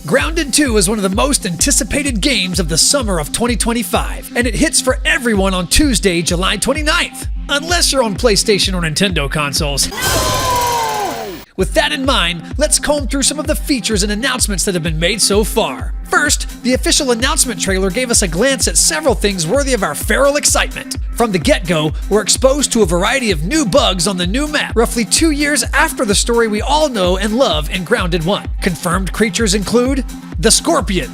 Grounded 2 is one of the most anticipated games of the summer of 2025, and it hits for everyone on Tuesday, July 29th. Unless you're on PlayStation or Nintendo consoles. With that in mind, let's comb through some of the features and announcements that have been made so far. First, the official announcement trailer gave us a glance at several things worthy of our feral excitement. From the get-go, we're exposed to a variety of new bugs on the new map, roughly 2 years after the story we all know and love in Grounded 1. Confirmed creatures include the scorpion,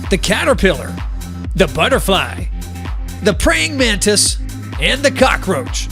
the caterpillar, the butterfly, the praying mantis, and the cockroach.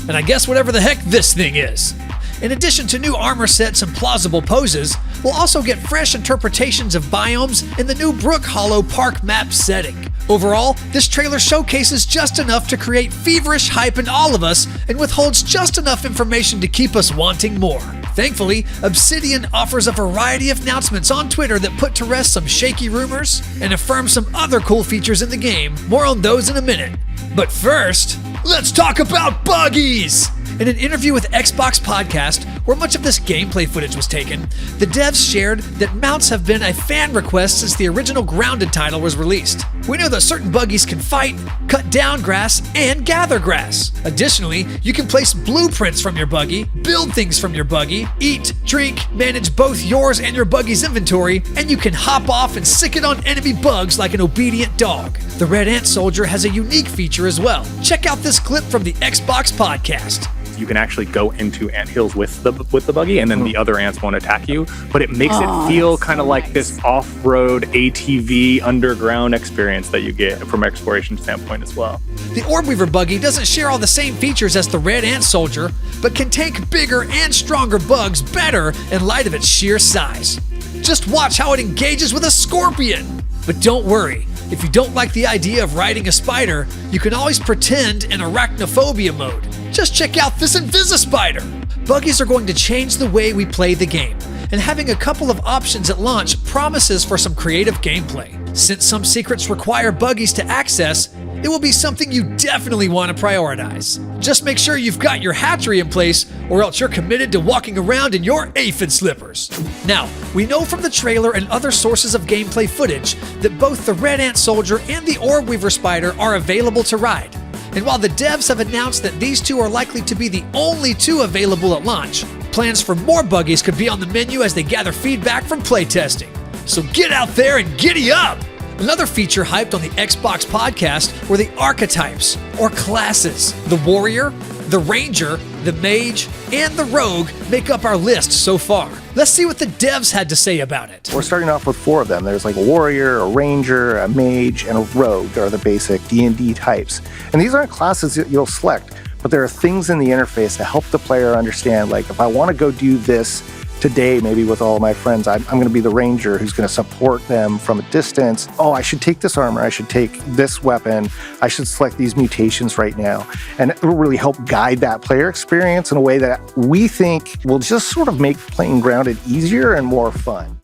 And I guess whatever the heck this thing is. In addition to new armor sets and plausible poses, we'll also get fresh interpretations of biomes in the new Brook Hollow Park map setting. Overall, this trailer showcases just enough to create feverish hype in all of us and withholds just enough information to keep us wanting more. Thankfully, Obsidian offers a variety of announcements on Twitter that put to rest some shaky rumors and affirm some other cool features in the game. More on those in a minute. But first, let's talk about buggies! In an interview with Xbox Podcast, where much of this gameplay footage was taken, the devs shared that mounts have been a fan request since the original Grounded title was released. We know that certain buggies can fight, cut down grass, and gather grass. Additionally, you can place blueprints from your buggy, build things from your buggy, eat, drink, manage both yours and your buggy's inventory, and you can hop off and sick it on enemy bugs like an obedient dog. The Red Ant Soldier has a unique feature as well. Check out this clip from the Xbox Podcast. You can actually go into anthills with the buggy, and then the other ants won't attack you. But it makes it feel kind of like this off-road ATV underground experience that you get from an exploration standpoint as well. The Orb Weaver buggy doesn't share all the same features as the Red Ant Soldier, but can take bigger and stronger bugs better in light of its sheer size. Just watch how it engages with a scorpion. But don't worry. If you don't like the idea of riding a spider, you can always pretend in arachnophobia mode. Just check out this Invisispider! Buggies are going to change the way we play the game, and having a couple of options at launch promises for some creative gameplay. Since some secrets require buggies to access, it will be something you definitely want to prioritize. Just make sure you've got your hatchery in place, or else you're committed to walking around in your aphid slippers. Now, we know from the trailer and other sources of gameplay footage that both the Red Ant Soldier and the Orb Weaver Spider are available to ride. And while the devs have announced that these two are likely to be the only two available at launch, plans for more buggies could be on the menu as they gather feedback from playtesting. So get out there and giddy up! Another feature hyped on the Xbox Podcast were the Archetypes, or classes. The Warrior, the Ranger, the Mage, and the Rogue make up our list so far. Let's see what the devs had to say about it. We're starting off with 4 of them. There's like a Warrior, a Ranger, a Mage, and a Rogue are the basic D&D types. And these aren't classes that you'll select, but there are things in the interface that help the player understand, like if I want to go do this today, maybe with all of my friends, I'm going to be the Ranger who's going to support them from a distance. Oh, I should take this armor. I should take this weapon. I should select these mutations right now. And it will really help guide that player experience in a way that we think will just sort of make playing Grounded easier and more fun.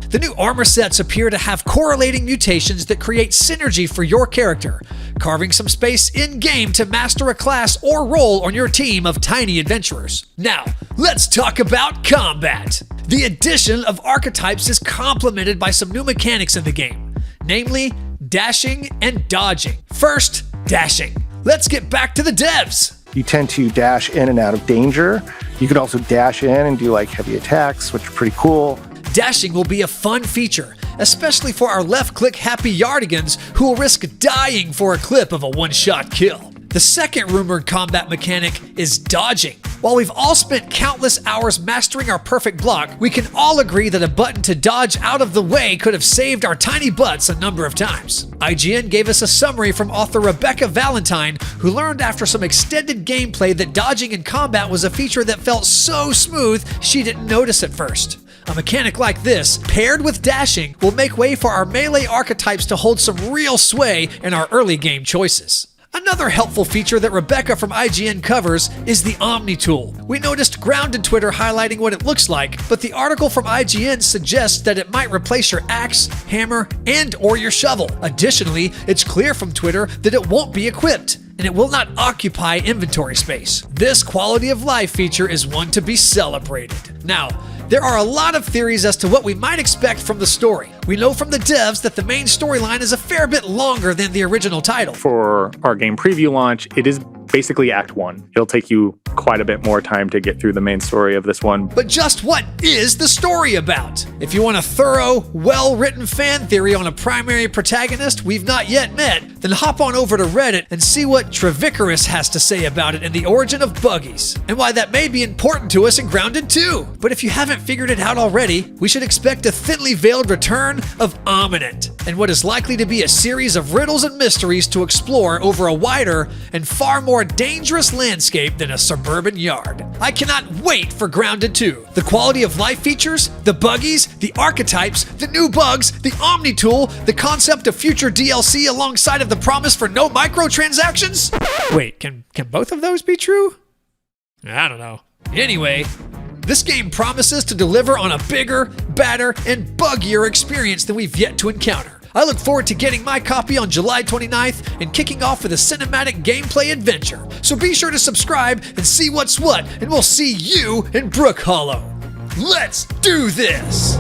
The new armor sets appear to have correlating mutations that create synergy for your character, carving some space in-game to master a class or role on your team of tiny adventurers. Now, let's talk about combat. The addition of Archetypes is complemented by some new mechanics in the game, namely dashing and dodging. First, dashing. Let's get back to the devs. You tend to dash in and out of danger. You could also dash in and do like heavy attacks, which are pretty cool. Dashing will be a fun feature, especially for our left-click happy yardigans who will risk dying for a clip of a one-shot kill. The second rumored combat mechanic is dodging. While we've all spent countless hours mastering our perfect block, we can all agree that a button to dodge out of the way could have saved our tiny butts a number of times. IGN gave us a summary from author Rebecca Valentine, who learned after some extended gameplay that dodging in combat was a feature that felt so smooth she didn't notice at first. A mechanic like this, paired with dashing, will make way for our melee archetypes to hold some real sway in our early game choices. Another helpful feature that Rebecca from IGN covers is the Omni-Tool. We noticed Grounded Twitter highlighting what it looks like, but the article from IGN suggests that it might replace your axe, hammer, and/or your shovel. Additionally, it's clear from Twitter that it won't be equipped, and it will not occupy inventory space. This quality of life feature is one to be celebrated. Now, There are a lot of theories as to what we might expect from the story. We know from the devs that the main storyline is a fair bit longer than the original title. For our game preview launch, it is basically Act 1. It'll take you quite a bit more time to get through the main story of this one. But just what is the story about? If you want a thorough, well-written fan theory on a primary protagonist we've not yet met, then hop on over to Reddit and see what Trevicarus has to say about it and the origin of buggies, and why that may be important to us in Grounded 2. But if you haven't figured it out already, we should expect a thinly veiled return of Omni-Tool, and what is likely to be a series of riddles and mysteries to explore over a wider and far more dangerous landscape than a suburban yard. I cannot wait for Grounded 2. The quality of life features, the buggies, the archetypes, the new bugs, the Omni-Tool, the concept of future DLC alongside of the promise for no microtransactions? Wait, can both of those be true? I don't know. Anyway, this game promises to deliver on a bigger, badder, and buggier experience than we've yet to encounter. I look forward to getting my copy on July 29th and kicking off with a cinematic gameplay adventure. So be sure to subscribe and see what's what, and we'll see you in Brook Hollow. Let's do this!